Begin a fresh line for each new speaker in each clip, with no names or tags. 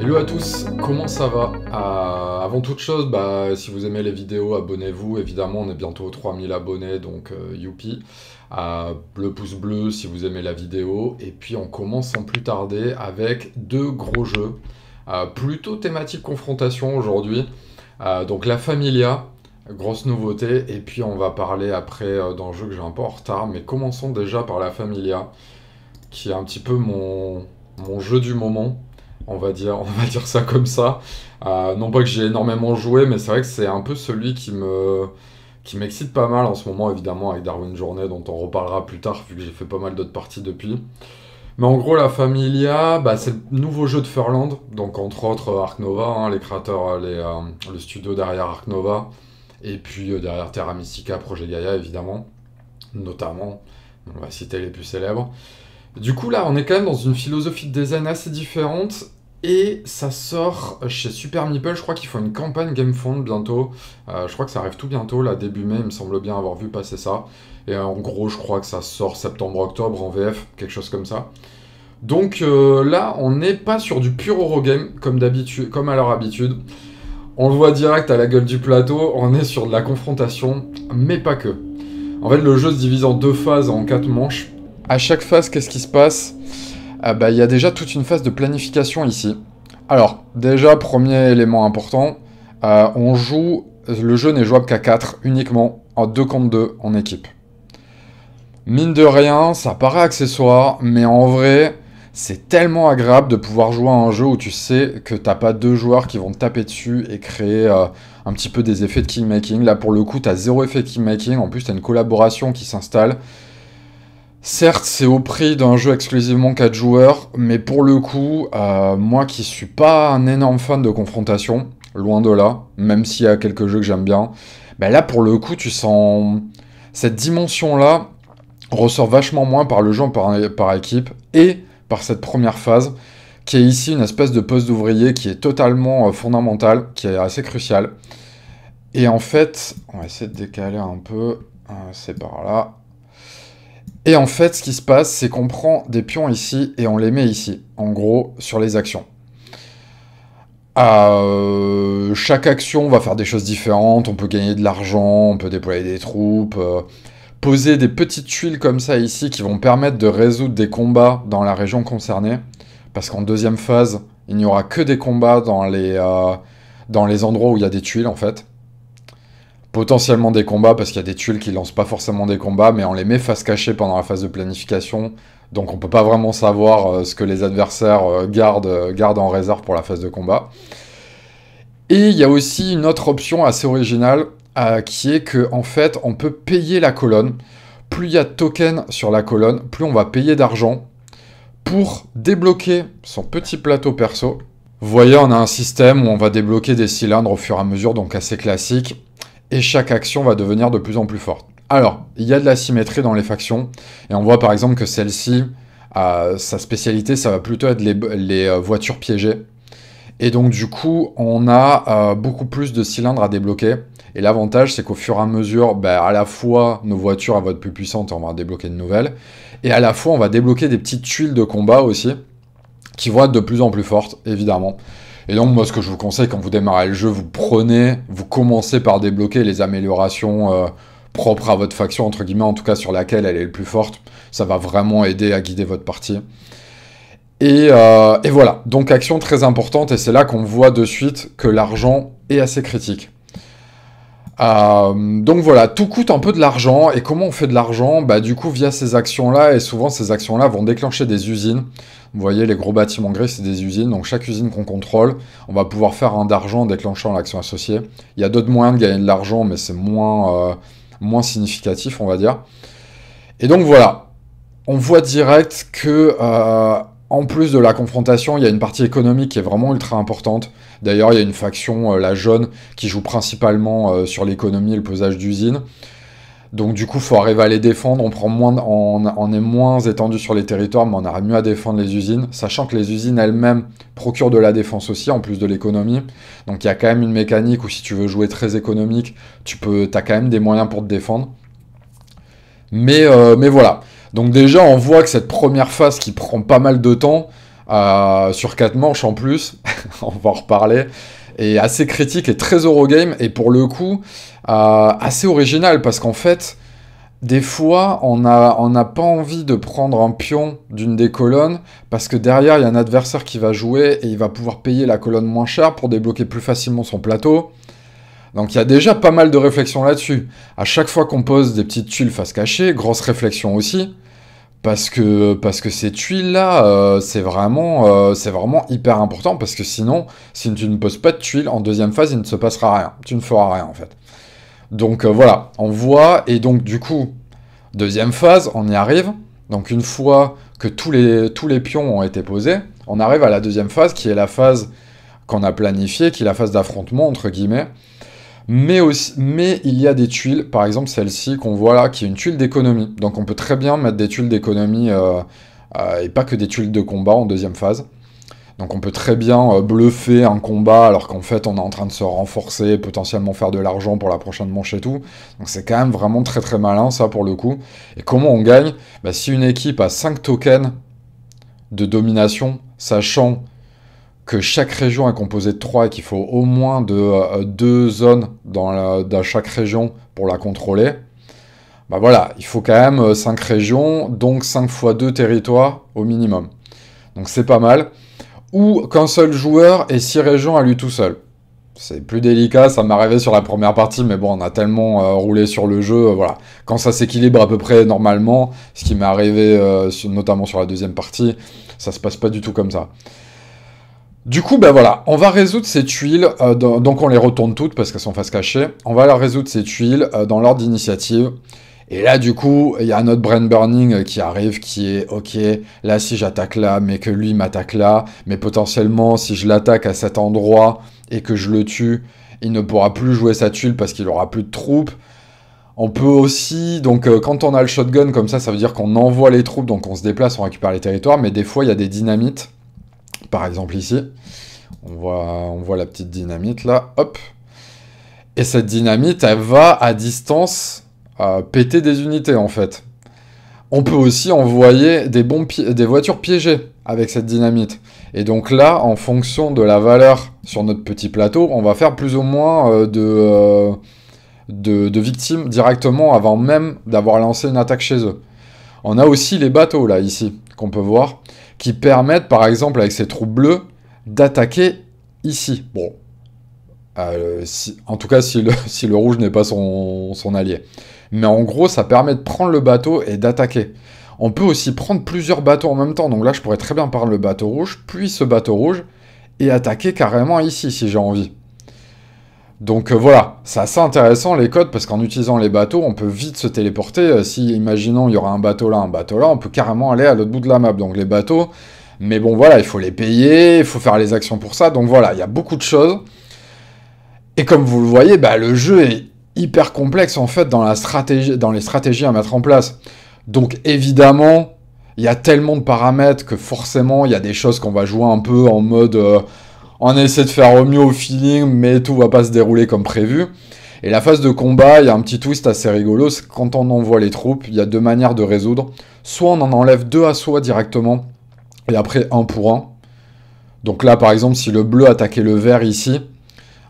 Hello à tous, comment ça va? Avant toute chose, si vous aimez les vidéos, abonnez-vous. Évidemment, on est bientôt aux 3000 abonnés, donc youpi. Le pouce bleu si vous aimez la vidéo. Et puis on commence sans plus tarder avec deux gros jeux. Plutôt thématique confrontation aujourd'hui. Donc la Familia, grosse nouveauté. Et puis on va parler après d'un jeu que j'ai un peu en retard. Mais commençons déjà par la Familia, qui est un petit peu mon jeu du moment. On va dire ça comme ça. Non pas que j'ai énormément joué, mais c'est vrai que c'est un peu celui qui m'excite pas mal en ce moment, évidemment, avec Darwin Journey, dont on reparlera plus tard, vu que j'ai fait pas mal d'autres parties depuis. Mais en gros, la Familia, c'est le nouveau jeu de Furland, donc entre autres Ark Nova, hein, les créateurs, le studio derrière Ark Nova, et puis derrière Terra Mystica, Projet Gaia, évidemment, notamment, on va citer les plus célèbres. Du coup, là, on est quand même dans une philosophie de design assez différente. Et ça sort chez Super Meeple. Je crois qu'ils font une campagne GameFound bientôt. Je crois que ça arrive tout bientôt, là, début mai. Il me semble bien avoir vu passer ça. Et en gros, je crois que ça sort septembre-octobre en VF, quelque chose comme ça. Donc là, on n'est pas sur du pur Eurogame, comme d'habitude, comme à leur habitude. On le voit direct à la gueule du plateau. On est sur de la confrontation, mais pas que. En fait, le jeu se divise en deux phases, en 4 manches. À chaque phase, qu'est-ce qui se passe? Il y a déjà toute une phase de planification ici. Alors, déjà, premier élément important, le jeu n'est jouable qu'à 4, uniquement en 2 contre 2 en équipe. Mine de rien, ça paraît accessoire, mais en vrai, c'est tellement agréable de pouvoir jouer à un jeu où tu sais que t'as pas deux joueurs qui vont te taper dessus et créer un petit peu des effets de kingmaking. Là, pour le coup, t'as zéro effet de kingmaking, en plus t'as une collaboration qui s'installe. Certes, c'est au prix d'un jeu exclusivement 4 joueurs, mais pour le coup, moi qui suis pas un énorme fan de confrontation, loin de là, même s'il y a quelques jeux que j'aime bien, là pour le coup, tu sens cette dimension-là ressort vachement moins par le jeu par équipe et par cette première phase, qui est ici une espèce de poste d'ouvrier qui est totalement fondamental, qui est assez crucial. Et en fait, on va essayer de décaler un peu, c'est par là. Et en fait, ce qui se passe, c'est qu'on prend des pions ici et on les met ici, en gros, sur les actions. Chaque action va faire des choses différentes, on peut gagner de l'argent, on peut déployer des troupes, poser des petites tuiles comme ça ici qui vont permettre de résoudre des combats dans la région concernée, parce qu'en deuxième phase, il n'y aura que des combats dans les endroits où il y a des tuiles, en fait. Potentiellement des combats, parce qu'il y a des tuiles qui lancent pas forcément des combats, mais on les met face cachée pendant la phase de planification, donc on peut pas vraiment savoir ce que les adversaires gardent en réserve pour la phase de combat. Et il y a aussi une autre option assez originale, qui est que en fait, on peut payer la colonne. Plus il y a de tokens sur la colonne, plus on va payer d'argent pour débloquer son petit plateau perso. Vous voyez, on a un système où on va débloquer des cylindres au fur et à mesure, donc assez classique. Et chaque action va devenir de plus en plus forte. Alors, il y a de la symétrie dans les factions, et on voit par exemple que celle-ci, sa spécialité, ça va plutôt être les voitures piégées. Et donc du coup, on a beaucoup plus de cylindres à débloquer, et l'avantage, c'est qu'au fur et à mesure, à la fois, nos voitures vont être plus puissantes, et on va débloquer de nouvelles, et à la fois, on va débloquer des petites tuiles de combat aussi, qui vont être de plus en plus fortes, évidemment. Et donc, moi, ce que je vous conseille, quand vous démarrez le jeu, vous commencez par débloquer les améliorations propres à votre faction, entre guillemets, en tout cas sur laquelle elle est le plus forte. Ça va vraiment aider à guider votre partie. Et voilà, donc action très importante, et c'est là qu'on voit de suite que l'argent est assez critique. Donc voilà, tout coûte un peu de l'argent, et comment on fait de l'argent? Du coup, via ces actions-là, et souvent ces actions-là vont déclencher des usines. Vous voyez, les gros bâtiments gris, c'est des usines, donc chaque usine qu'on contrôle, on va pouvoir faire un d'argent en déclenchant l'action associée. Il y a d'autres moyens de gagner de l'argent, mais c'est moins significatif, on va dire. Et donc voilà, on voit direct que, en plus de la confrontation, il y a une partie économique qui est vraiment ultra importante. D'ailleurs, il y a une faction, la jaune, qui joue principalement sur l'économie et le pesage d'usines. Donc du coup, il faut arriver à les défendre, on est moins étendu sur les territoires, mais on arrive mieux à défendre les usines, sachant que les usines elles-mêmes procurent de la défense aussi, en plus de l'économie. Donc il y a quand même une mécanique où si tu veux jouer très économique, t'as quand même des moyens pour te défendre. Mais voilà. Donc déjà, on voit que cette première phase qui prend pas mal de temps, sur 4 manches en plus, on va en reparler, est assez critique et très Eurogame, et pour le coup, assez original, parce qu'en fait, des fois, on n'a pas envie de prendre un pion d'une des colonnes, parce que derrière, il y a un adversaire qui va jouer, et il va pouvoir payer la colonne moins cher pour débloquer plus facilement son plateau. Donc il y a déjà pas mal de réflexions là-dessus. À chaque fois qu'on pose des petites tuiles face cachée, grosse réflexion aussi, parce que ces tuiles-là, c'est vraiment hyper important, parce que sinon, si tu ne poses pas de tuiles, en deuxième phase, il ne se passera rien. Tu ne feras rien, en fait. Donc voilà, on voit, et donc du coup, deuxième phase, on y arrive. Donc une fois que tous les pions ont été posés, on arrive à la deuxième phase, qui est la phase qu'on a planifiée, qui est la phase d'affrontement, entre guillemets. Mais il y a des tuiles, par exemple celle-ci qu'on voit là, qui est une tuile d'économie. Donc on peut très bien mettre des tuiles d'économie, et pas que des tuiles de combat en deuxième phase. Donc on peut très bien bluffer un combat alors qu'en fait on est en train de se renforcer, potentiellement faire de l'argent pour la prochaine manche et tout. Donc c'est quand même vraiment très très malin ça pour le coup. Et comment on gagne? Bah, si une équipe a 5 tokens de domination, sachant que chaque région est composée de 3 et qu'il faut au moins 2 zones dans chaque région pour la contrôler, bah voilà, il faut quand même 5 régions, donc 5 fois 2 territoires au minimum. Donc c'est pas mal. Ou qu'un seul joueur ait 6 régions à lui tout seul. C'est plus délicat, ça m'est arrivé sur la première partie, mais bon, on a tellement roulé sur le jeu, voilà. Quand ça s'équilibre à peu près normalement, ce qui m'est arrivé notamment sur la deuxième partie, ça se passe pas du tout comme ça. Du coup, ben voilà, on va résoudre ces tuiles, donc on les retourne toutes parce qu'elles sont face cachée. On va leur résoudre ces tuiles dans l'ordre d'initiative. Et là, du coup, il y a un autre brain burning qui arrive, qui est, ok, là, si j'attaque là, mais que lui m'attaque là, mais potentiellement, si je l'attaque à cet endroit et que je le tue, il ne pourra plus jouer sa tuile parce qu'il aura plus de troupes. On peut aussi, donc quand on a le shotgun comme ça veut dire qu'on envoie les troupes, donc on se déplace, on récupère les territoires, mais des fois, il y a des dynamites. Par exemple ici, on voit la petite dynamite là, hop. Et cette dynamite, elle va à distance péter des unités en fait. On peut aussi envoyer des voitures piégées avec cette dynamite. Et donc là, en fonction de la valeur sur notre petit plateau, on va faire plus ou moins de victimes directement avant même d'avoir lancé une attaque chez eux. On a aussi les bateaux là, ici, qu'on peut voir, qui permettent, par exemple, avec ces troupes bleues, d'attaquer ici. Bon, en tout cas, si le rouge n'est pas son allié. Mais en gros, ça permet de prendre le bateau et d'attaquer. On peut aussi prendre plusieurs bateaux en même temps. Donc là, je pourrais très bien prendre le bateau rouge, puis ce bateau rouge, et attaquer carrément ici, si j'ai envie. Donc voilà, c'est assez intéressant les codes, parce qu'en utilisant les bateaux, on peut vite se téléporter. Si, imaginons, il y aura un bateau là, on peut carrément aller à l'autre bout de la map. Donc les bateaux, mais bon voilà, il faut les payer, il faut faire les actions pour ça. Donc voilà, il y a beaucoup de choses. Et comme vous le voyez, bah, le jeu est hyper complexe en fait dans les stratégies à mettre en place. Donc évidemment, il y a tellement de paramètres que forcément, il y a des choses qu'on va jouer un peu en mode... on essaie de faire au mieux au feeling, mais tout va pas se dérouler comme prévu. Et la phase de combat, il y a un petit twist assez rigolo, c'est quand on envoie les troupes, il y a deux manières de résoudre. Soit on en enlève 2 à soi directement, et après 1 pour 1. Donc là, par exemple, si le bleu attaquait le vert ici,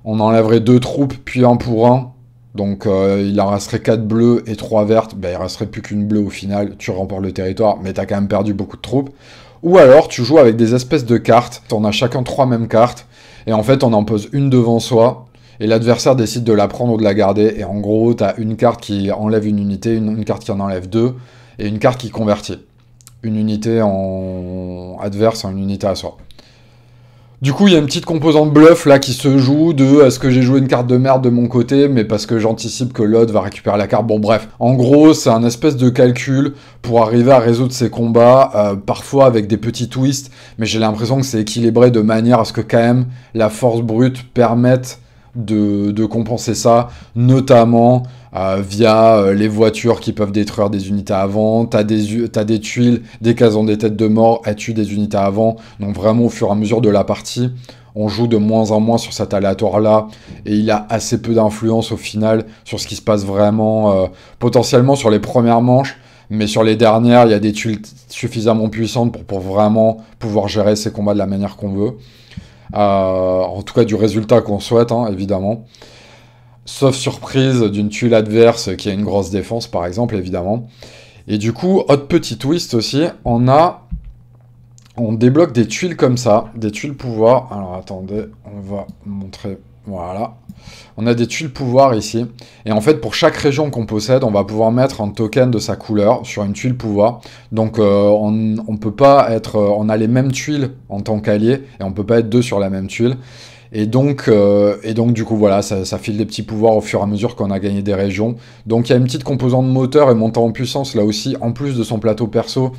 on enlèverait 2 troupes, puis 1 pour 1. Donc il en resterait 4 bleus et 3 vertes, ben, il resterait plus qu'une bleue au final, tu remportes le territoire, mais t'as quand même perdu beaucoup de troupes. Ou alors, tu joues avec des espèces de cartes. On a chacun 3 mêmes cartes. Et en fait, on en pose une devant soi. Et l'adversaire décide de la prendre ou de la garder. Et en gros, tu as une carte qui enlève une unité, une carte qui en enlève 2. Et une carte qui convertit une unité en adverse en une unité à soi. Du coup, il y a une petite composante bluff là qui se joue de est-ce que j'ai joué une carte de merde de mon côté, mais parce que j'anticipe que l'autre va récupérer la carte. Bon, bref. En gros, c'est un espèce de calcul pour arriver à résoudre ces combats, parfois avec des petits twists, mais j'ai l'impression que c'est équilibré de manière à ce que quand même la force brute permette de compenser ça, notamment via les voitures qui peuvent détruire des unités avant, t'as des tuiles, dès qu'elles ont des têtes de mort, elles tuent des unités avant, donc vraiment au fur et à mesure de la partie, on joue de moins en moins sur cet aléatoire-là, et il a assez peu d'influence au final sur ce qui se passe vraiment, potentiellement sur les premières manches, mais sur les dernières, il y a des tuiles suffisamment puissantes pour vraiment pouvoir gérer ces combats de la manière qu'on veut. en tout cas du résultat qu'on souhaite, hein, évidemment. Sauf surprise d'une tuile adverse qui a une grosse défense, par exemple, évidemment. Et du coup, autre petit twist aussi, on débloque des tuiles comme ça, des tuiles pouvoir. Alors attendez, on va montrer, voilà. On a des tuiles pouvoir ici. Et en fait, pour chaque région qu'on possède, on va pouvoir mettre un token de sa couleur sur une tuile pouvoir. Donc on peut pas être... on a les mêmes tuiles en tant qu'alliés, et on peut pas être deux sur la même tuile. Et donc du coup, voilà, ça file des petits pouvoirs au fur et à mesure qu'on a gagné des régions. Donc il y a une petite composante moteur et montant en puissance là aussi, en plus de son plateau perso,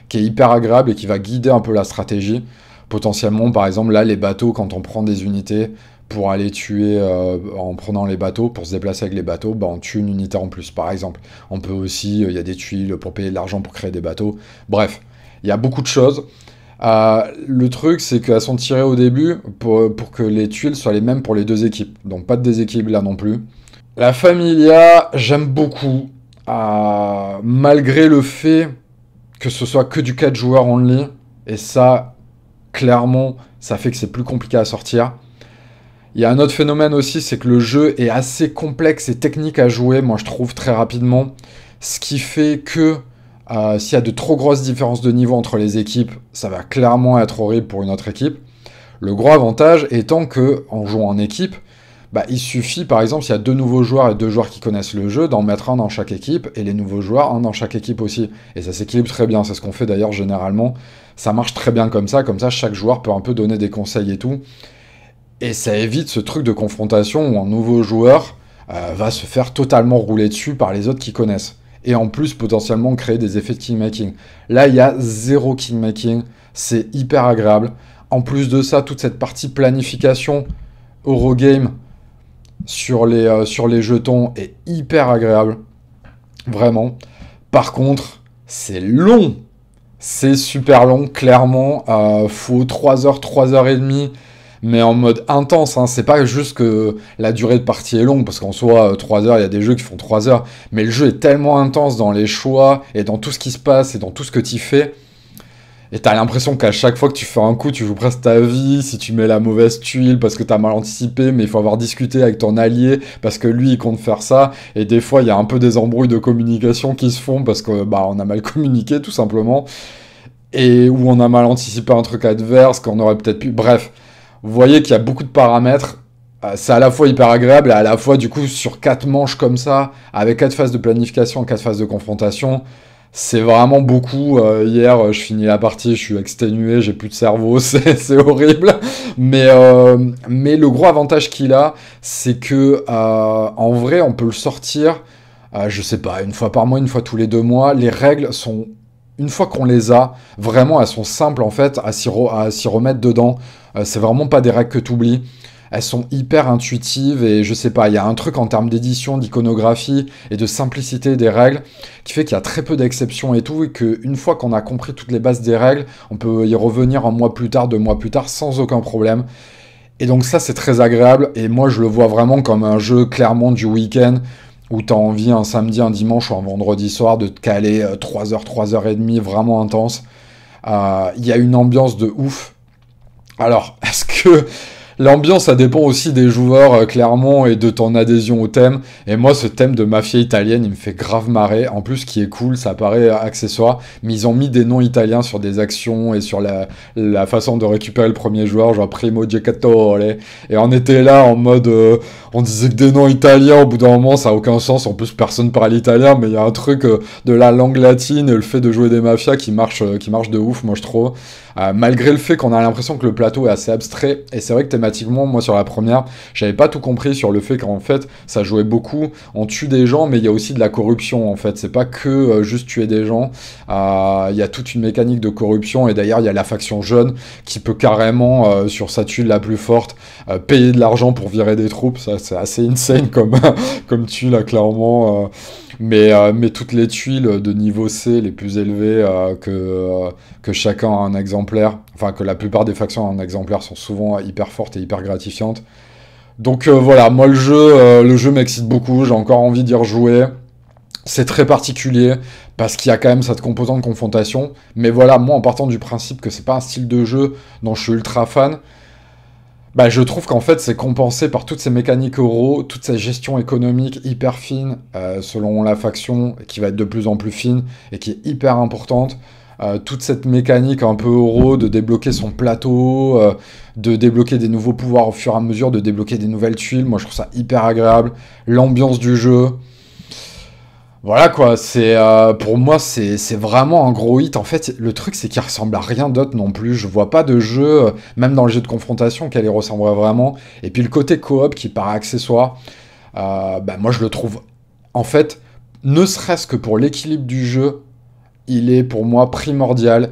qui est hyper agréable et qui va guider un peu la stratégie. Potentiellement, par exemple, là, les bateaux, quand on prend des unités pour aller tuer en prenant les bateaux, pour se déplacer avec les bateaux, bah, on tue une unité en plus, par exemple. On peut aussi, il y a des tuiles pour payer de l'argent pour créer des bateaux. Bref, il y a beaucoup de choses. Le truc, c'est qu'elles sont tirées au début pour que les tuiles soient les mêmes pour les deux équipes. Donc pas de déséquilibre là non plus. La Familia, j'aime beaucoup. Malgré le fait que ce soit que du 4 joueurs only. Et ça, clairement, ça fait que c'est plus compliqué à sortir. Il y a un autre phénomène aussi, c'est que le jeu est assez complexe et technique à jouer, moi je trouve, très rapidement. Ce qui fait que s'il y a de trop grosses différences de niveau entre les équipes, ça va clairement être horrible pour une autre équipe. Le gros avantage étant que, en jouant en équipe, bah, il suffit, par exemple, s'il y a deux nouveaux joueurs et deux joueurs qui connaissent le jeu, d'en mettre un dans chaque équipe, et les nouveaux joueurs, un dans chaque équipe aussi. Et ça s'équilibre très bien, c'est ce qu'on fait d'ailleurs généralement. Ça marche très bien comme ça chaque joueur peut un peu donner des conseils et tout. Et ça évite ce truc de confrontation où un nouveau joueur va se faire totalement rouler dessus par les autres qui connaissent. Et en plus, potentiellement, créer des effets de kingmaking. Là, il y a zéro kingmaking, c'est hyper agréable. En plus de ça, toute cette partie planification Eurogame sur les jetons est hyper agréable. Vraiment. Par contre, c'est long. C'est super long, clairement. Faut 3 heures, 3 heures et demie, mais en mode intense. Hein. C'est pas juste que la durée de partie est longue, parce qu'en soi, 3 heures, il y a des jeux qui font 3 heures. Mais le jeu est tellement intense dans les choix, et dans tout ce qui se passe, et dans tout ce que tu fais. Et t'as l'impression qu'à chaque fois que tu fais un coup, tu joues presque ta vie, si tu mets la mauvaise tuile parce que t'as mal anticipé, mais il faut avoir discuté avec ton allié parce que lui, il compte faire ça. Et des fois, il y a un peu des embrouilles de communication qui se font parce que bah on a mal communiqué, tout simplement. Et où on a mal anticipé un truc adverse, qu'on aurait peut-être pu... Bref, vous voyez qu'il y a beaucoup de paramètres. C'est à la fois hyper agréable et à la fois, du coup, sur 4 manches comme ça, avec 4 phases de planification, 4 phases de confrontation... C'est vraiment beaucoup. Hier, je finis la partie, je suis exténué, j'ai plus de cerveau, c'est horrible. Mais le gros avantage qu'il a, c'est que en vrai, on peut le sortir, je sais pas, une fois par mois, une fois tous les 2 mois. Les règles sont, une fois qu'on les a, vraiment, elles sont simples en fait à s'y remettre dedans. C'est vraiment pas des règles que tu oublies. Elles sont hyper intuitives et je sais pas, il y a un truc en termes d'édition, d'iconographie et de simplicité des règles qui fait qu'il y a très peu d'exceptions et tout, et qu'une fois qu'on a compris toutes les bases des règles, on peut y revenir un mois plus tard, 2 mois plus tard sans aucun problème. Et donc ça c'est très agréable et moi je le vois vraiment comme un jeu clairement du week-end où t'as envie un samedi, un dimanche ou un vendredi soir de te caler 3 heures, 3 heures et demie vraiment intense. Il y a une ambiance de ouf. Alors, est-ce que... L'ambiance, ça dépend aussi des joueurs, clairement, et de ton adhésion au thème. Et moi, ce thème de mafia italienne, il me fait grave marrer. En plus, ce qui est cool, ça paraît accessoire, mais ils ont mis des noms italiens sur des actions et sur la façon de récupérer le premier joueur, genre Primo Giocatore. Et on était là en mode... on disait que des noms italiens, au bout d'un moment, ça n'a aucun sens. En plus, personne parle italien, mais il y a un truc de la langue latine et le fait de jouer des mafias qui marche de ouf, moi, je trouve. Malgré le fait qu'on a l'impression que le plateau est assez abstrait, et c'est vrai que thématiquement, moi sur la première, j'avais pas tout compris sur le fait qu'en fait, ça jouait beaucoup, on tue des gens, mais il y a aussi de la corruption en fait, c'est pas que juste tuer des gens, il y a toute une mécanique de corruption, et d'ailleurs il y a la faction jeune qui peut carrément, sur sa tuile la plus forte, payer de l'argent pour virer des troupes, ça c'est assez insane comme tuile là clairement. Mais toutes les tuiles de niveau C les plus élevées que chacun a un exemplaire, enfin que la plupart des factions ont un exemplaire, sont souvent hyper fortes et hyper gratifiantes. Donc voilà, moi le jeu m'excite beaucoup, j'ai encore envie d'y rejouer. C'est très particulier parce qu'il y a quand même cette composante de confrontation. Mais voilà, moi en partant du principe que c'est pas un style de jeu dont je suis ultra fan, Bah, je trouve qu'en fait, c'est compensé par toutes ces mécaniques euro, toute cette gestion économique hyper fine, selon la faction, qui va être de plus en plus fine, et qui est hyper importante. Toute cette mécanique un peu euro, de débloquer son plateau, de débloquer des nouveaux pouvoirs au fur et à mesure, de débloquer des nouvelles tuiles, moi je trouve ça hyper agréable. L'ambiance du jeu, voilà quoi, pour moi c'est vraiment un gros hit. En fait, le truc c'est qu'il ressemble à rien d'autre non plus. Je vois pas de jeu, même dans le jeu de confrontation, qu'elle y ressemblerait vraiment. Et puis le côté coop qui paraît accessoire, bah, moi je le trouve, en fait, ne serait-ce que pour l'équilibre du jeu, il est pour moi primordial.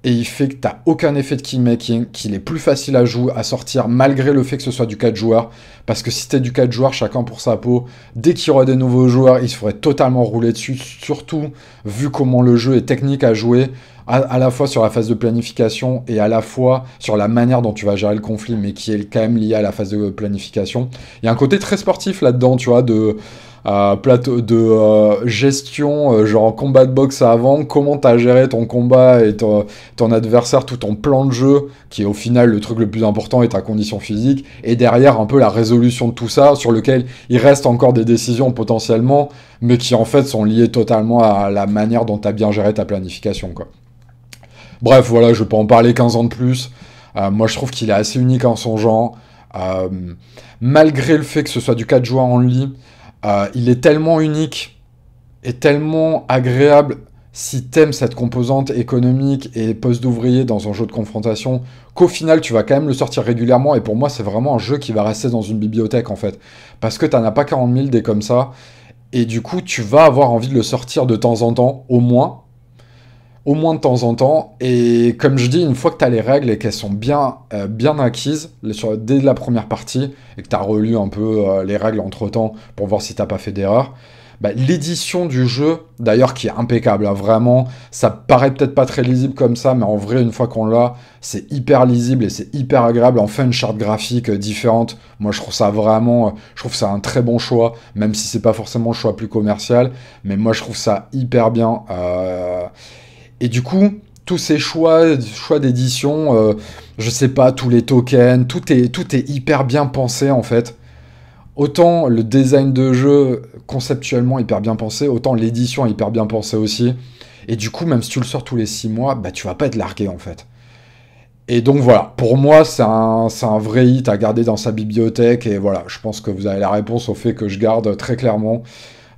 Et il fait que t'as aucun effet de keymaking, qu'il est plus facile à jouer, à sortir, malgré le fait que ce soit du 4 joueurs. Parce que si t'es du 4 joueurs, chacun pour sa peau, dès qu'il y aurait des nouveaux joueurs, ils se feraient totalement rouler dessus. Surtout, vu comment le jeu est technique à jouer, à la fois sur la phase de planification et à la fois sur la manière dont tu vas gérer le conflit, mais qui est quand même lié à la phase de planification. Il y a un côté très sportif là-dedans, tu vois, plateau de gestion, genre combat de boxe avant, comment t'as géré ton combat et ton adversaire, tout ton plan de jeu, qui est au final le truc le plus important, et ta condition physique, et derrière un peu la résolution de tout ça, sur lequel il reste encore des décisions potentiellement, mais qui en fait sont liées totalement à la manière dont t'as bien géré ta planification, quoi. Bref, voilà, je peux en parler 15 ans de plus. Moi, je trouve qu'il est assez unique en son genre. Euh, Malgré le fait que ce soit du 4 joueurs en ligne, il est tellement unique et tellement agréable si t'aimes cette composante économique et poste d'ouvrier dans un jeu de confrontation, qu'au final, tu vas quand même le sortir régulièrement. Et pour moi, c'est vraiment un jeu qui va rester dans une bibliothèque, en fait. Parce que t'en as pas 40 000 des comme ça. Et du coup, tu vas avoir envie de le sortir de temps en temps, au moins de temps en temps. Et comme je dis, une fois que tu as les règles et qu'elles sont bien acquises dès la première partie, et que tu as relu un peu les règles entre-temps pour voir si t'as pas fait d'erreur, bah, l'édition du jeu, d'ailleurs, qui est impeccable, hein, vraiment, ça paraît peut-être pas très lisible comme ça, mais en vrai, une fois qu'on l'a, c'est hyper lisible et c'est hyper agréable. Enfin, une charte graphique différente, moi je trouve ça vraiment, je trouve ça un très bon choix, même si c'est pas forcément le choix plus commercial, mais moi je trouve ça hyper bien. Et du coup, tous ces choix d'édition, je sais pas, tous les tokens, tout est hyper bien pensé en fait. Autant le design de jeu conceptuellement hyper bien pensé, autant l'édition est hyper bien pensée aussi. Et du coup, même si tu le sors tous les 6 mois, bah tu vas pas être largué en fait. Et donc voilà, pour moi, c'est un vrai hit à garder dans sa bibliothèque. Et voilà, je pense que vous avez la réponse au fait que je garde très clairement.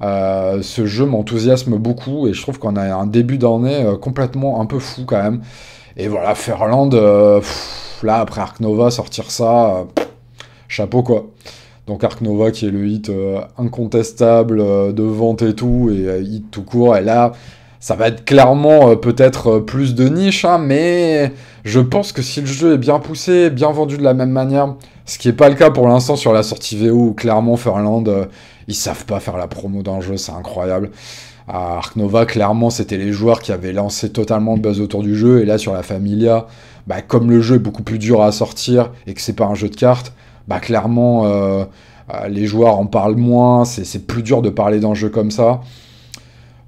Ce jeu m'enthousiasme beaucoup et je trouve qu'on a un début d'année complètement un peu fou quand même. Et voilà, Fairland, là après Ark Nova, sortir ça, chapeau quoi. Donc Ark Nova qui est le hit incontestable de vente et tout, et hit tout court. Et là, ça va être clairement peut-être plus de niche, hein, mais je pense que si le jeu est bien poussé, bien vendu de la même manière, ce qui n'est pas le cas pour l'instant sur la sortie VO, où clairement Fairland, ils savent pas faire la promo d'un jeu, c'est incroyable. Ark Nova, clairement, c'était les joueurs qui avaient lancé totalement le buzz autour du jeu, et là sur la Familia, bah, comme le jeu est beaucoup plus dur à sortir, et que c'est pas un jeu de cartes, bah clairement, les joueurs en parlent moins, c'est plus dur de parler d'un jeu comme ça.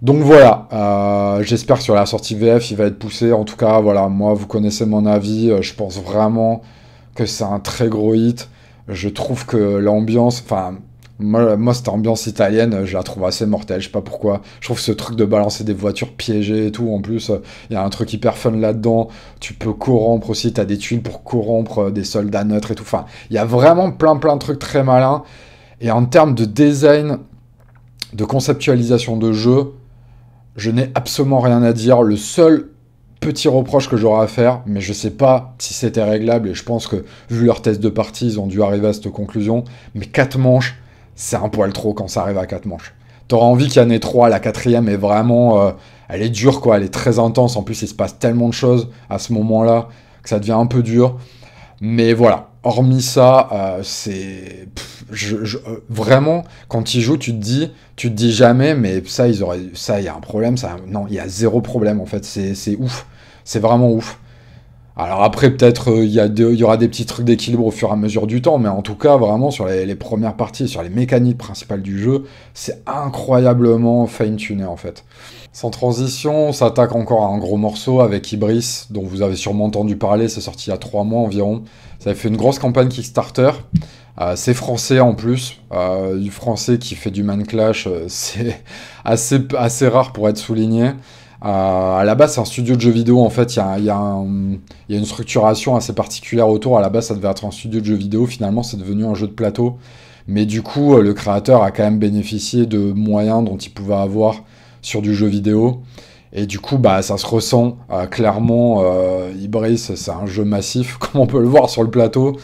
Donc voilà, j'espère que sur la sortie VF, il va être poussé. En tout cas, voilà, moi, vous connaissez mon avis. Je pense vraiment que c'est un très gros hit. Je trouve que l'ambiance, enfin, moi, cette ambiance italienne, je la trouve assez mortelle. Je sais pas pourquoi. Je trouve ce truc de balancer des voitures piégées et tout. En plus, il y a un truc hyper fun là-dedans. Tu peux corrompre aussi. T'as des tuiles pour corrompre des soldats neutres et tout. Enfin, il y a vraiment plein de trucs très malins. Et en termes de design, de conceptualisation de jeu, je n'ai absolument rien à dire. Le seul petit reproche que j'aurais à faire, mais je sais pas si c'était réglable, et je pense que, vu leur test de partie, ils ont dû arriver à cette conclusion, mais 4 manches, c'est un poil trop quand ça arrive à 4 manches. T'auras envie qu'il y en ait 3, la quatrième est vraiment... elle est dure, quoi, elle est très intense, en plus il se passe tellement de choses à ce moment-là, que ça devient un peu dur. Mais voilà, hormis ça, vraiment, quand ils jouent, tu te dis jamais, mais ça, il y a un problème, ça, non, il y a zéro problème, en fait, c'est ouf, c'est vraiment ouf. Alors après, peut-être il y aura des petits trucs d'équilibre au fur et à mesure du temps, mais en tout cas, vraiment, sur les premières parties, sur les mécaniques principales du jeu, c'est incroyablement fine-tuné, en fait. Sans transition, on s'attaque encore à un gros morceau avec Ibris, dont vous avez sûrement entendu parler, c'est sorti il y a 3 mois environ. Ça avait fait une grosse campagne Kickstarter. C'est français en plus, du français qui fait du Man Clash, c'est assez rare pour être souligné. À la base, c'est un studio de jeux vidéo. En fait, il y a une structuration assez particulière autour. À la base, ça devait être un studio de jeux vidéo. Finalement, c'est devenu un jeu de plateau. Mais du coup, le créateur a quand même bénéficié de moyens dont il pouvait avoir sur du jeu vidéo. Et du coup, bah, ça se ressent clairement. Ibris, c'est un jeu massif, comme on peut le voir sur le plateau.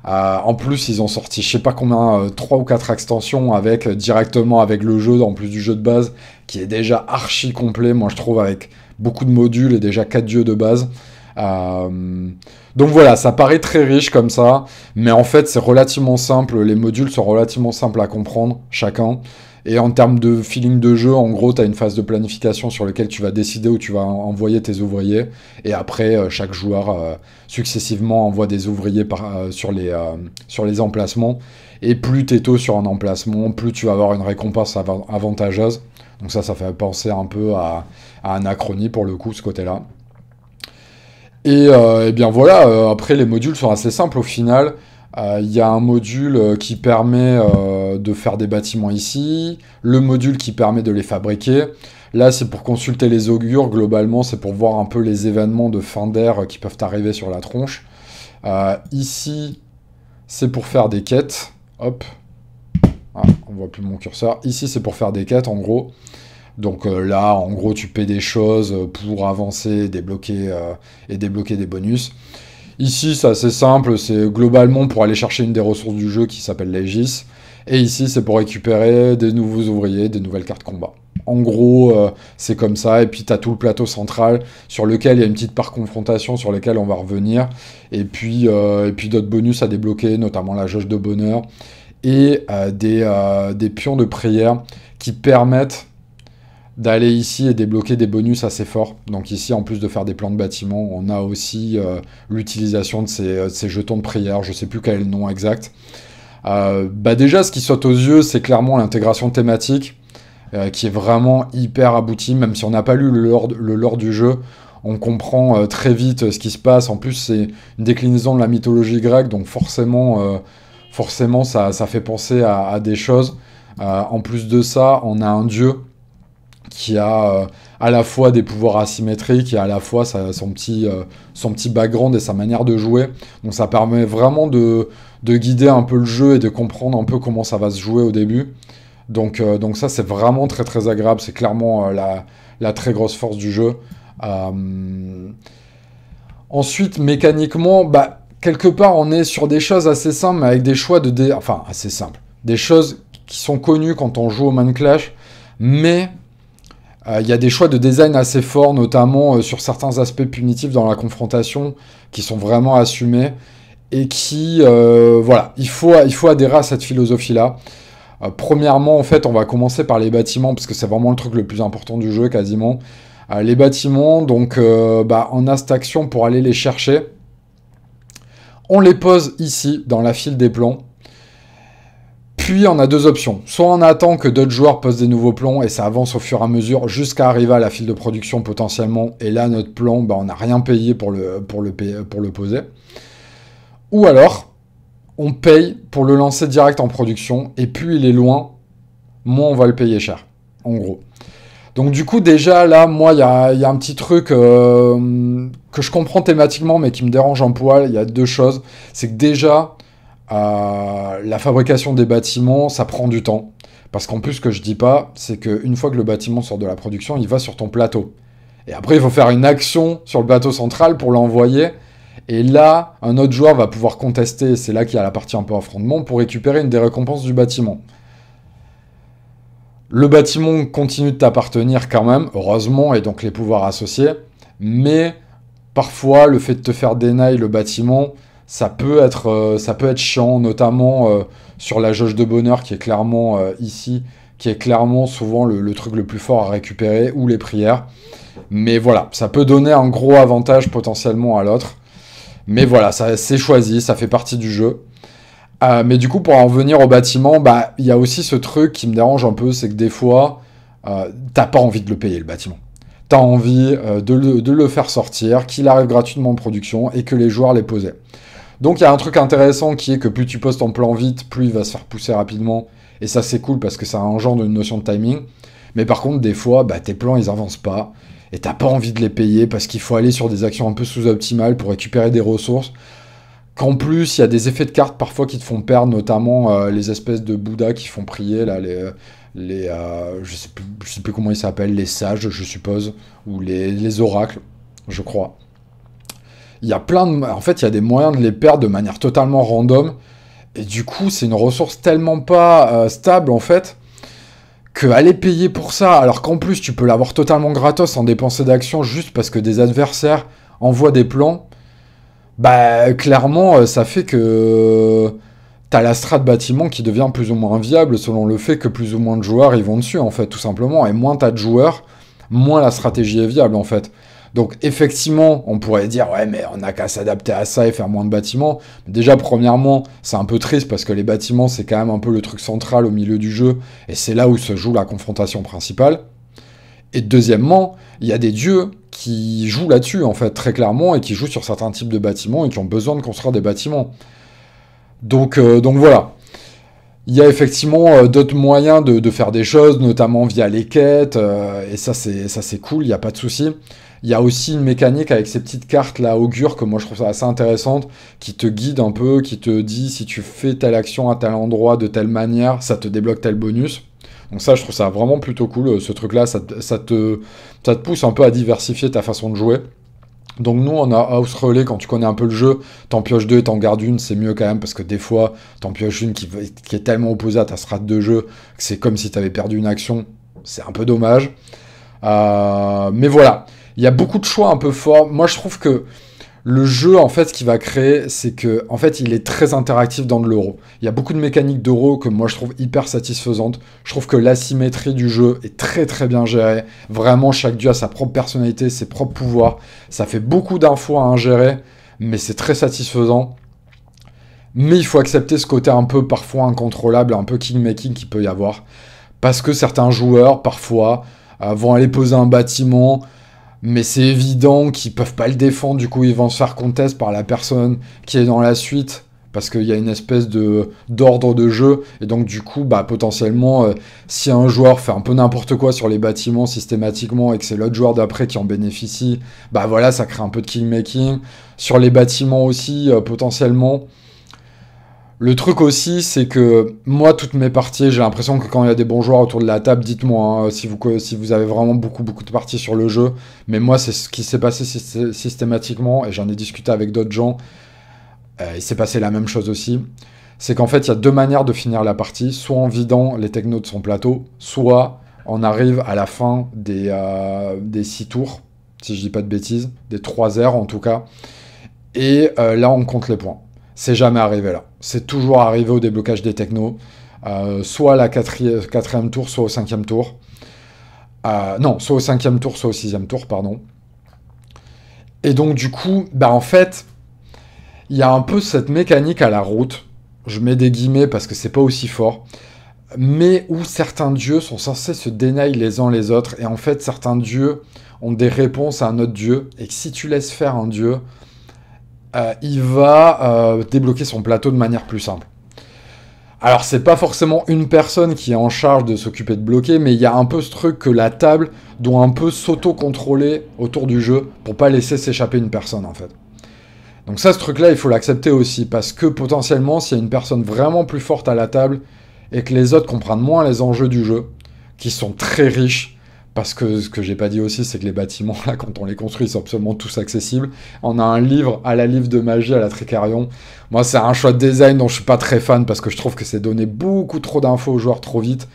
En plus, ils ont sorti, je sais pas combien, 3 ou 4 extensions avec directement avec le jeu, en plus du jeu de base, qui est déjà archi complet, moi je trouve, avec beaucoup de modules et déjà 4 dieux de base. Donc voilà, ça paraît très riche comme ça, mais en fait c'est relativement simple, les modules sont relativement simples à comprendre, chacun. Et en termes de feeling de jeu, en gros, tu as une phase de planification sur laquelle tu vas décider où tu vas envoyer tes ouvriers. Et après, chaque joueur successivement envoie des ouvriers sur les emplacements. Et plus tu es tôt sur un emplacement, plus tu vas avoir une récompense avantageuse. Donc ça fait penser un peu à Anachronie pour le coup, ce côté-là. Et bien voilà, après les modules sont assez simples au final. Il y a un module qui permet de faire des bâtiments ici, le module qui permet de les fabriquer. Là, c'est pour consulter les augures, globalement, c'est pour voir un peu les événements de fin d'ère qui peuvent arriver sur la tronche. Ici, c'est pour faire des quêtes. Hop. Ah, on voit plus mon curseur. Ici, c'est pour faire des quêtes, en gros. Donc là, en gros, tu paies des choses pour avancer et débloquer des bonus. Ici, c'est assez simple, c'est globalement pour aller chercher une des ressources du jeu qui s'appelle l'Aegis. Et ici, c'est pour récupérer des nouveaux ouvriers, des nouvelles cartes combat. En gros, c'est comme ça. Et puis, tu as tout le plateau central sur lequel il y a une petite part confrontation sur lesquelles on va revenir. Et puis d'autres bonus à débloquer, notamment la jauge de bonheur. Et des pions de prière qui permettent d'aller ici et débloquer des bonus assez forts. Donc ici, en plus de faire des plans de bâtiments, on a aussi l'utilisation de ces jetons de prière, je sais plus quel est le nom exact. Déjà, ce qui saute aux yeux, c'est clairement l'intégration thématique, qui est vraiment hyper aboutie, même si on n'a pas lu le lore du jeu, on comprend très vite ce qui se passe. En plus, c'est une déclinaison de la mythologie grecque, donc forcément ça fait penser à des choses. En plus de ça, on a un dieu qui a à la fois des pouvoirs asymétriques et à la fois son petit background et sa manière de jouer. Donc ça permet vraiment de guider un peu le jeu et de comprendre un peu comment ça va se jouer au début. Donc ça, c'est vraiment très très agréable. C'est clairement la très grosse force du jeu. Ensuite, mécaniquement, quelque part, on est sur des choses assez simples, mais avec des choix enfin, assez simples. Des choses qui sont connues quand on joue au Man Clash, mais il y a des choix de design assez forts, notamment sur certains aspects punitifs dans la confrontation, qui sont vraiment assumés, et qui, voilà, il faut adhérer à cette philosophie-là. Premièrement, en fait, on va commencer par les bâtiments, parce que c'est vraiment le truc le plus important du jeu, quasiment. Les bâtiments, donc, on a cette action pour aller les chercher. On les pose ici, dans la file des plans. Puis on a deux options. Soit on attend que d'autres joueurs posent des nouveaux plans et ça avance au fur et à mesure jusqu'à arriver à la file de production potentiellement. Et là, notre plan, on n'a rien payé pour le poser. Ou alors, on paye pour le lancer direct en production. Et plus il est loin, moins on va le payer cher. En gros. Donc du coup, déjà, là, moi, il y a un petit truc que je comprends thématiquement, mais qui me dérange un poil. Il y a deux choses. C'est que déjà, la fabrication des bâtiments, ça prend du temps. Parce qu'en plus, ce que je dis pas, c'est qu'une fois que le bâtiment sort de la production, il va sur ton plateau. Et après, il faut faire une action sur le plateau central pour l'envoyer. Et là, un autre joueur va pouvoir contester, c'est là qu'il y a la partie un peu affrontement, pour récupérer une des récompenses du bâtiment. Le bâtiment continue de t'appartenir quand même, heureusement, et donc les pouvoirs associés. Mais parfois, le fait de te faire deny le bâtiment, ça peut être chiant, notamment sur la jauge de bonheur qui est clairement ici, qui est clairement souvent le truc le plus fort à récupérer, ou les prières. Mais voilà, ça peut donner un gros avantage potentiellement à l'autre. Mais voilà, ça c'est choisi, ça fait partie du jeu. Mais du coup, pour en venir au bâtiment, bah, il y a aussi ce truc qui me dérange un peu, c'est que des fois, t'as pas envie de le payer, le bâtiment. T'as envie de le faire sortir, qu'il arrive gratuitement en production et que les joueurs les posent. Donc il y a un truc intéressant qui est que plus tu poses ton plan vite, plus il va se faire pousser rapidement. Et ça c'est cool parce que ça engendre une notion de timing. Mais par contre, des fois, bah, tes plans ils avancent pas. Et t'as pas envie de les payer parce qu'il faut aller sur des actions un peu sous-optimales pour récupérer des ressources. Qu'en plus, il y a des effets de cartes parfois qui te font perdre, notamment les espèces de Bouddhas qui font prier, là, je sais plus comment ils s'appellent, les sages, je suppose, ou les oracles, je crois. Il y a en fait, il y a des moyens de les perdre de manière totalement random, et du coup, c'est une ressource tellement pas stable, en fait, que aller payer pour ça, alors qu'en plus, tu peux l'avoir totalement gratos sans dépenser d'action, juste parce que des adversaires envoient des plans. Bah, clairement, ça fait que t'as la strat bâtiment qui devient plus ou moins viable selon le fait que plus ou moins de joueurs ils vont dessus, en fait, tout simplement. Et moins t'as de joueurs, moins la stratégie est viable, en fait. Donc, effectivement, on pourrait dire, ouais, mais on n'a qu'à s'adapter à ça et faire moins de bâtiments. Déjà, premièrement, c'est un peu triste parce que les bâtiments, c'est quand même un peu le truc central au milieu du jeu. Et c'est là où se joue la confrontation principale. Et deuxièmement, il y a des dieux qui jouent là-dessus, en fait, très clairement, et qui jouent sur certains types de bâtiments et qui ont besoin de construire des bâtiments. Donc voilà. Il y a effectivement d'autres moyens de faire des choses, notamment via les quêtes, et ça c'est cool, il n'y a pas de souci. Il y a aussi une mécanique avec ces petites cartes là, augure, que moi je trouve ça assez intéressante, qui te guide un peu, qui te dit si tu fais telle action à tel endroit, de telle manière, ça te débloque tel bonus. Donc ça, je trouve ça vraiment plutôt cool, ce truc-là, ça te pousse un peu à diversifier ta façon de jouer. Donc nous, on a House Relay, quand tu connais un peu le jeu, t'en pioches deux et t'en gardes une, c'est mieux quand même, parce que des fois, t'en pioches une qui est tellement opposée à ta strat de jeu, que c'est comme si t'avais perdu une action, c'est un peu dommage. Mais voilà, il y a beaucoup de choix un peu forts. Moi, je trouve que le jeu, en fait, ce qu'il va créer, c'est que, en fait, il est très interactif dans de l'euro. Il y a beaucoup de mécaniques d'euro que moi je trouve hyper satisfaisantes. Je trouve que l'asymétrie du jeu est très très bien gérée. Vraiment, chaque dieu a sa propre personnalité, ses propres pouvoirs. Ça fait beaucoup d'infos à ingérer, mais c'est très satisfaisant. Mais il faut accepter ce côté un peu parfois incontrôlable, un peu king-making qu'il peut y avoir. Parce que certains joueurs, parfois, vont aller poser un bâtiment, mais c'est évident qu'ils peuvent pas le défendre, du coup ils vont se faire contest par la personne qui est dans la suite, parce qu'il y a une espèce d'ordre de jeu, et donc du coup, bah, potentiellement, si un joueur fait un peu n'importe quoi sur les bâtiments systématiquement, et que c'est l'autre joueur d'après qui en bénéficie, bah voilà, ça crée un peu de kingmaking. Sur les bâtiments aussi, potentiellement. Le truc aussi, c'est que moi, toutes mes parties, j'ai l'impression que quand il y a des bons joueurs autour de la table, dites-moi hein, si vous avez vraiment beaucoup de parties sur le jeu. Mais moi, c'est ce qui s'est passé systématiquement, et j'en ai discuté avec d'autres gens. Il s'est passé la même chose aussi. C'est qu'en fait, il y a deux manières de finir la partie. Soit en vidant les technos de son plateau, soit on arrive à la fin des 6 tours, si je dis pas de bêtises, des 3 heures en tout cas. Et là, on compte les points. C'est jamais arrivé là. C'est toujours arrivé au déblocage des technos, soit à la quatrième tour, soit au cinquième tour. Non, soit au cinquième tour, soit au sixième tour, pardon. Et donc du coup, bah en fait, il y a un peu cette mécanique à la route. Je mets des guillemets parce que c'est pas aussi fort. Mais où certains dieux sont censés se dénailler les uns les autres. Et en fait, certains dieux ont des réponses à un autre dieu. Et que si tu laisses faire un dieu, il va débloquer son plateau de manière plus simple. Alors, c'est pas forcément une personne qui est en charge de s'occuper de bloquer, mais il y a un peu ce truc que la table doit un peu s'auto-contrôler autour du jeu pour pas laisser s'échapper une personne, en fait. Donc ça, ce truc-là, il faut l'accepter aussi, parce que potentiellement, s'il y a une personne vraiment plus forte à la table, et que les autres comprennent moins les enjeux du jeu, qui sont très riches, parce que ce que j'ai pas dit aussi, c'est que les bâtiments, là, quand on les construit, ils sont absolument tous accessibles. On a un livre à la livre de magie à la Tricarion. Moi, c'est un choix de design dont je suis pas très fan, parce que je trouve que c'est donner beaucoup trop d'infos aux joueurs trop vite.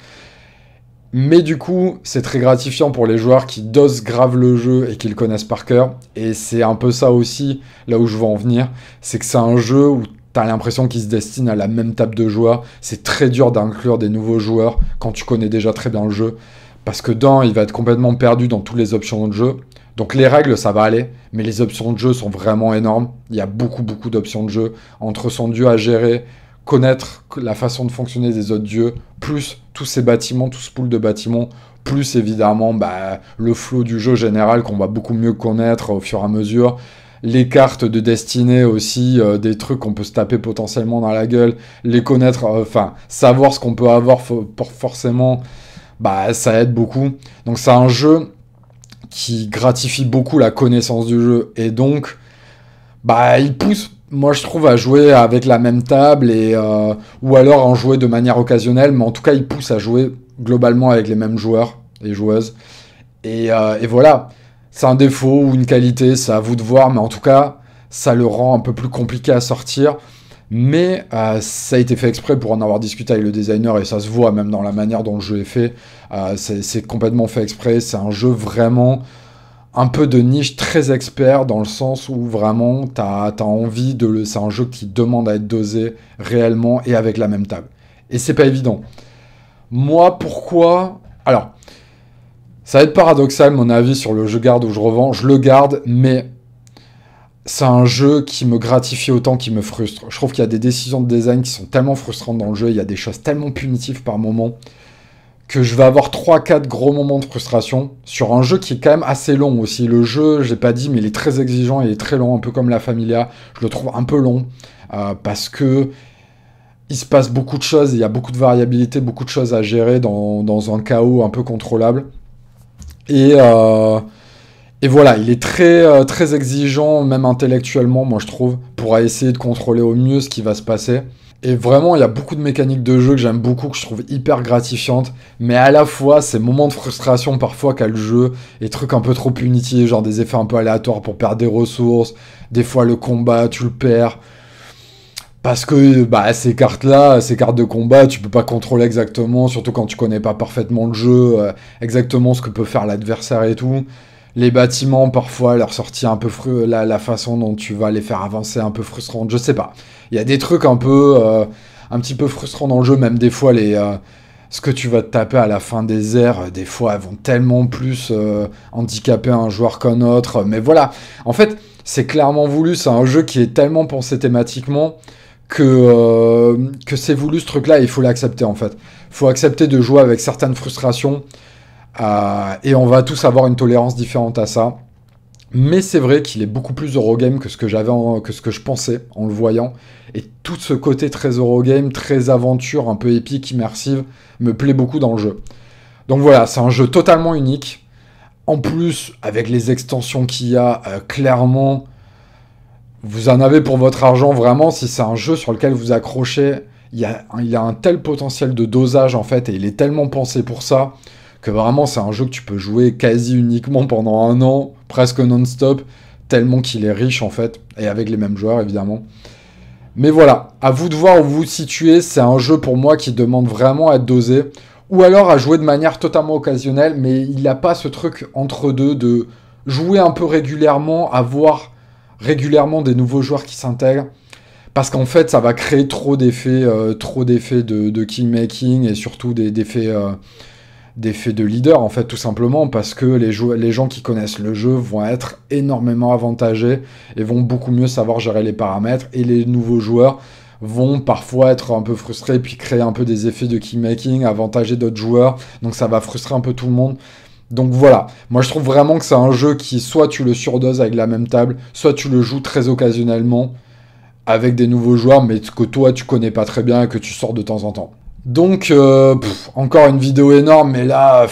Mais du coup, c'est très gratifiant pour les joueurs qui dosent grave le jeu et qui le connaissent par cœur. Et c'est un peu ça aussi, là où je veux en venir. C'est que c'est un jeu où t'as l'impression qu'il se destine à la même table de joueurs. C'est très dur d'inclure des nouveaux joueurs quand tu connais déjà très bien le jeu. Parce que il va être complètement perdu dans toutes les options de jeu. Donc les règles, ça va aller, mais les options de jeu sont vraiment énormes. Il y a beaucoup, beaucoup d'options de jeu. Entre son dieu à gérer, connaître la façon de fonctionner des autres dieux, plus tous ces bâtiments, tout ce pool de bâtiments, plus évidemment le flow du jeu général qu'on va beaucoup mieux connaître au fur et à mesure. Les cartes de destinée aussi, des trucs qu'on peut se taper potentiellement dans la gueule, les connaître, savoir ce qu'on peut avoir forcément, ça aide beaucoup. Donc c'est un jeu qui gratifie beaucoup la connaissance du jeu, et donc il pousse, moi je trouve, à jouer avec la même table, ou alors en jouer de manière occasionnelle, mais en tout cas il pousse à jouer globalement avec les mêmes joueurs et joueuses, et voilà, c'est un défaut ou une qualité, c'est à vous de voir, mais en tout cas ça le rend un peu plus compliqué à sortir. Mais ça a été fait exprès pour en avoir discuté avec le designer, et ça se voit même dans la manière dont le jeu est fait. C'est complètement fait exprès. C'est un jeu vraiment un peu de niche, très expert, dans le sens où vraiment t'as envie de... C'est un jeu qui demande à être dosé réellement et avec la même table. Et c'est pas évident. Moi, pourquoi... Alors, ça va être paradoxal, mon avis sur le je garde ou je revends. Je le garde, mais... c'est un jeu qui me gratifie autant qu'il me frustre. Je trouve qu'il y a des décisions de design qui sont tellement frustrantes dans le jeu, il y a des choses tellement punitives par moment, que je vais avoir 3-4 gros moments de frustration sur un jeu qui est quand même assez long aussi. Le jeu, je l'ai pas dit, mais il est très exigeant, il est très long, un peu comme la Familia. Je le trouve un peu long, parce que il se passe beaucoup de choses, il y a beaucoup de variabilité, beaucoup de choses à gérer dans un chaos un peu contrôlable. Et voilà, il est très, très exigeant, même intellectuellement, moi je trouve, pour essayer de contrôler au mieux ce qui va se passer. Et vraiment, il y a beaucoup de mécaniques de jeu que j'aime beaucoup, que je trouve hyper gratifiantes, mais à la fois, ces moments de frustration parfois qu'a le jeu, et trucs un peu trop punitifs, genre des effets un peu aléatoires pour perdre des ressources, des fois le combat, tu le perds, parce que ces cartes-là, ces cartes de combat, tu peux pas contrôler exactement, surtout quand tu connais pas parfaitement le jeu, exactement ce que peut faire l'adversaire et tout. Les bâtiments, parfois, leur sortie un peu la façon dont tu vas les faire avancer un peu frustrante, je sais pas. Il y a des trucs un petit peu frustrants dans le jeu, même des fois, ce que tu vas te taper à la fin des airs, des fois, elles vont tellement plus handicaper un joueur qu'un autre. Mais voilà, en fait, c'est clairement voulu, c'est un jeu qui est tellement pensé thématiquement que c'est voulu ce truc-là, et il faut l'accepter en fait. Il faut accepter de jouer avec certaines frustrations, et on va tous avoir une tolérance différente à ça. Mais c'est vrai qu'il est beaucoup plus Eurogame que ce que je pensais en le voyant. Et tout ce côté très Eurogame, très aventure, un peu épique, immersive, me plaît beaucoup dans le jeu. Donc voilà, c'est un jeu totalement unique. En plus, avec les extensions qu'il y a, clairement, vous en avez pour votre argent, vraiment. Si c'est un jeu sur lequel vous accrochez, il a un tel potentiel de dosage, en fait, et il est tellement pensé pour ça, que vraiment, c'est un jeu que tu peux jouer quasi uniquement pendant un an, presque non-stop, tellement qu'il est riche, en fait, et avec les mêmes joueurs, évidemment. Mais voilà, à vous de voir où vous vous situez. C'est un jeu, pour moi, qui demande vraiment à être dosé, ou alors à jouer de manière totalement occasionnelle, mais il n'a pas ce truc entre deux de jouer un peu régulièrement, avoir régulièrement des nouveaux joueurs qui s'intègrent, parce qu'en fait, ça va créer trop d'effets de kingmaking, et surtout d'effets de leader, en fait, tout simplement, parce que les gens qui connaissent le jeu vont être énormément avantagés et vont beaucoup mieux savoir gérer les paramètres, et les nouveaux joueurs vont parfois être un peu frustrés, puis créer un peu des effets de kingmaking, avantager d'autres joueurs, donc ça va frustrer un peu tout le monde. Donc voilà, moi je trouve vraiment que c'est un jeu qui, soit tu le surdoses avec la même table, soit tu le joues très occasionnellement avec des nouveaux joueurs, mais que toi tu connais pas très bien et que tu sors de temps en temps. Donc, encore une vidéo énorme, mais là,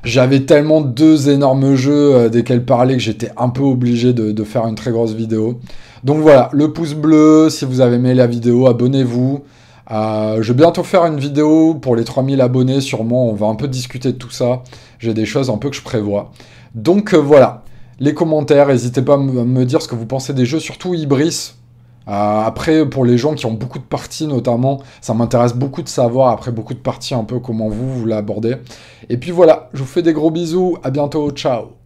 j'avais tellement deux énormes jeux desquels parler que j'étais un peu obligé de faire une très grosse vidéo. Donc voilà, le pouce bleu, si vous avez aimé la vidéo, abonnez-vous. Je vais bientôt faire une vidéo pour les 3000 abonnés, sûrement, on va un peu discuter de tout ça. J'ai des choses un peu que je prévois. Donc voilà, les commentaires, n'hésitez pas à me dire ce que vous pensez des jeux, surtout Ibris. Après, pour les gens qui ont beaucoup de parties notamment, ça m'intéresse beaucoup de savoir, après beaucoup de parties, un peu comment vous l'abordez. Et puis voilà, je vous fais des gros bisous, à bientôt, ciao!